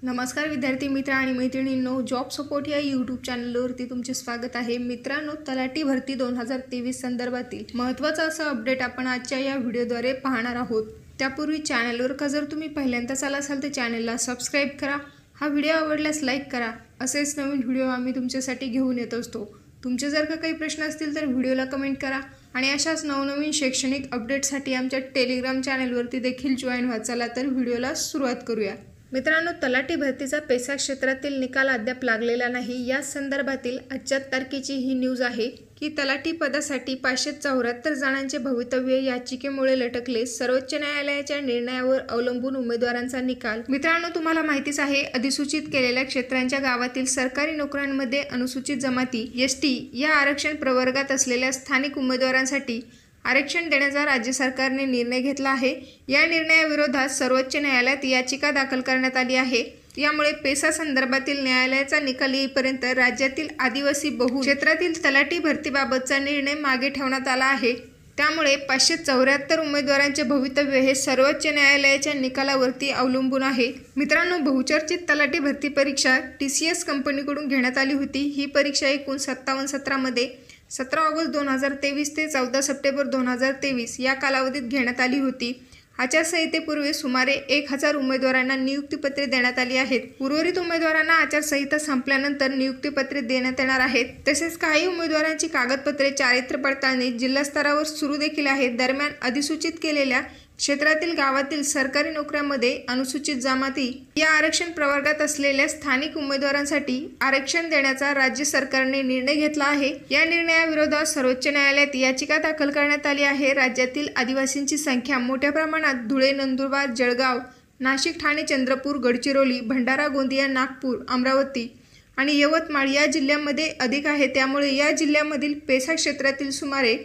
नमस्कार विद्यार्थी मित्र आणि मैत्रिणींनो, जॉब सपोर्ट या यूट्यूब चॅनलवरती तुमचे स्वागत आहे। मित्रांनो, तलाठी भरती 2023 संदर्भातील महत्त्वाचा असा अपडेट आपण आजच्या या व्हिडिओद्वारे पाहणार आहोत। त्यापूर्वी चॅनलवर का जर तुम्ही पहिल्यांदाच आला असाल तर चॅनलला सबस्क्राइब करा, हा व्हिडिओ आवडल्यास लाईक करा। असेच नवीन व्हिडिओ आम्ही तुमच्यासाठी घेऊन येत असतो। तुमचे जर का काही प्रश्न असतील तर व्हिडिओला कमेंट करा आणि अशाच नवनवीन शैक्षणिक अपडेट्ससाठी आमच्या टेलिग्राम चॅनलवरती देखील जॉइन व्हा। चला तर व्हिडिओला सुरुवात करूया। मित्रांनो, तलाठी भरतीचा पेसा क्षेत्रातील निकाल अद्याप लागलेला नाही। या संदर्भातील आजच्या तारखेची ही न्यूज आहे की तलाठी पदासाठी 574 जणांचे भवितव्य याचिकेमुळे लटकले। सर्वोच्च न्यायालयाच्या निर्णयावर अवलंबून उमेदवारांचा निकाल। मित्रांनो, तुम्हाला माहितीच आहे, अधिसूचित केलेल्या क्षेत्रांच्या गावातील सरकारी नोकऱ्यांमध्ये अनुसूचित जमाती एसटी या आरक्षण प्रवर्गात असलेल्या स्थानिक उमेदवारांसाठी आरक्षण देण्याचा राज्य सरकारने निर्णय घेतला आहे। या निर्णयाविरोधात सर्वोच्च न्यायालयात याचिका दाखल करण्यात आली आहे। यामुळे पेसा संदर्भातील न्यायालयाचा निकाल येईपर्यंत राज्यातील आदिवासी बहुल क्षेत्रातील तलाठी भरतीबाबतचा निर्णय मागे ठेवण्यात आला आहे। त्यामुळे 574 उमेदवारांचे भवितव्य हे सर्वोच्च न्यायालयाच्या निकालावरती अवलंबून आहे। मित्रांनो, बहुचर्चित तलाठी भरती परीक्षा TCS कंपनीकडून घेण्यात आली होती। ही परीक्षा एकूण 57 सत्रामध्ये 17 ऑगस्ट 2023 ते 14 सप्टेंबर 2023 या कालावधीत घेण्यात आली होती। आचारसंहितेपूर्वी सुमारे 1000 उमेदवारांना नियुक्तीपत्रे देण्यात आली आहेत। उर्वरित उमेदवारांना आचारसंहिता संपल्यानंतर नियुक्तीपत्रे देण्यात येणार आहेत। तसेच काही उमेदवारांची कागदपत्रे चारित्र्य पडताळणी जिल्हा स्तरावर सुरू देखील आहेत। दरम्यान अधिसूचित केलेल्या क्षेत्रातील गावातील सरकारी नोकऱ्यांमध्ये अनुसूचित जमाती या आरक्षण प्रवर्गात असलेल्या स्थानिक उमेदवारांसाठी आरक्षण देण्याचा राज्य सरकारने निर्णय घेतला आहे। या निर्णयाविरोधात सर्वोच्च न्यायालयात याचिका दाखल करण्यात आली आहे। राज्यातील आदिवासींची संख्या मोठ्या प्रमाणात धुळे, नंदुरबार, जळगाव, नाशिक, ठाणे, चंद्रपूर, गडचिरोली, भंडारा, गोंदिया, नागपूर, अमरावती आणि यवतमाळ या जिल्ह्यांमध्ये अधिक आहे। त्यामुळे या जिल्ह्यांमधील पेसा क्षेत्रातील सुमारे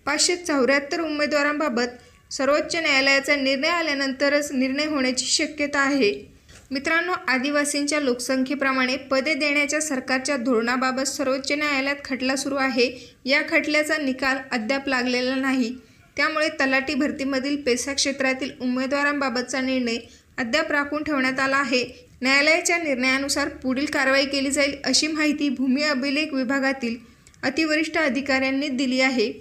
574 उमेदवारांबाबत सर्वोच्च न्यायालयाचा निर्णय आल्यानंतरच निर्णय होण्याची शक्यता आहे। मित्रांनो, आदिवासींच्या लोकसंख्येप्रमाणे पदे देण्याच्या सरकारच्या धोरणाबाबत सर्वोच्च न्यायालयात खटला सुरू आहे। या खटल्याचा निकाल अद्याप लागलेला नाही। त्यामुळे तलाठी भरतीमधील पेसा क्षेत्रातील उमेदवारांबाबतचा निर्णय अद्याप राखून ठेवण्यात आला आहे। न्यायालयाच्या निर्णयानुसार पुढील कारवाई केली जाईल, अशी माहिती भूमी अभिलेख विभागातील अतिवरिष्ठ अधिकाऱ्यांनी दिली आहे।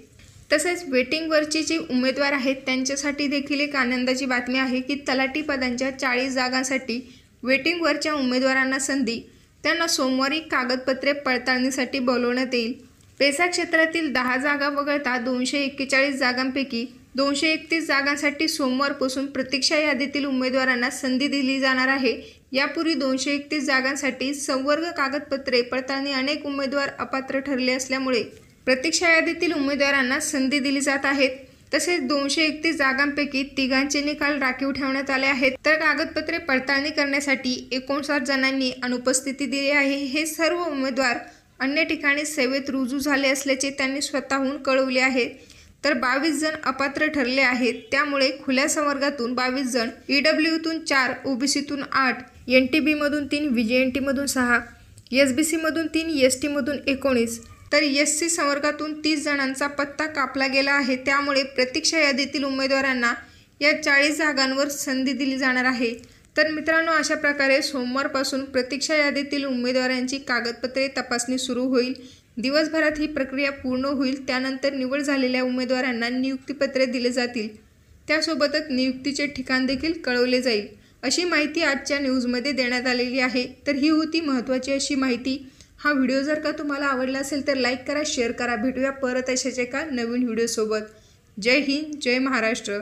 तसेच वेटिंगवरचे जे उमेदवार आहेत त्यांच्यासाठी देखील एक आनंदाची बातमी आहे की तलाठी पदांच्या 40 जागांसाठी वेटिंगवरच्या उमेदवारांना संधी, त्यांना सोमवारी कागदपत्रे पडताळणीसाठी बोलवण्यात येईल। पेसा क्षेत्रातील 10 जागा वगळता 241 जागांपैकी 231 जागांसाठी सोमवारपासून प्रतीक्षा यादीतील उमेदवारांना संधी दिली जाणार आहे। यापूर्वी 231 जागांसाठी संवर्ग कागदपत्रे पडताळणी अनेक उमेदवार अपात्र ठरले असल्यामुळे प्रतीक्षा यादीतील उमेदवारांना संधी दिली जात आहेत। तसेच 231 जागांपैकी 3 निकाल राखीव ठेवण्यात आले आहेत। तर कागदपत्रे पडताळणी करण्यासाठी 59 जणांनी अनुपस्थिती दिली आहे। हे सर्व उमेदवार अन्य ठिकाणी सेवेत रुजू झाले असल्याचे त्यांनी स्वतःहून कळवले आहे। तर 22 जण अपात्र ठरले आहेत। त्यामुळे खुल्या संवर्गातून 22 जण, EWतून 4, OBCतून 8, NTB मधून 3, VJNT मधून 6, SBC मधून 3, ST मधून 19 तर SC संवर्गातून 30 जणांचा पत्ता कापला गेला आहे। त्यामुळे प्रतीक्षा यादीतील उमेदवारांना या 40 जागांवर संधी दिली जाणार आहे। तर मित्रांनो, अशा प्रकारे सोमवारपासून प्रतीक्षा यादीतील उमेदवारांची कागदपत्रे तपासणी सुरू होईल। दिवसभरात ही प्रक्रिया पूर्ण होईल। त्यानंतर निवड झालेल्या उमेदवारांना नियुक्तीपत्रे दिले जातील। त्यासोबतच नियुक्तीचे ठिकाण देखील कळवले जाईल, अशी माहिती आजच्या न्यूजमध्ये देण्यात आलेली आहे। तर ही होती महत्त्वाची अशी माहिती। हा व्हिडिओ जर का तुम्हाला आवडला असेल तर लाईक करा, शेअर करा। भेटूया परत अशाच एका नवीन व्हिडिओसोबत। जय हिंद, जय महाराष्ट्र।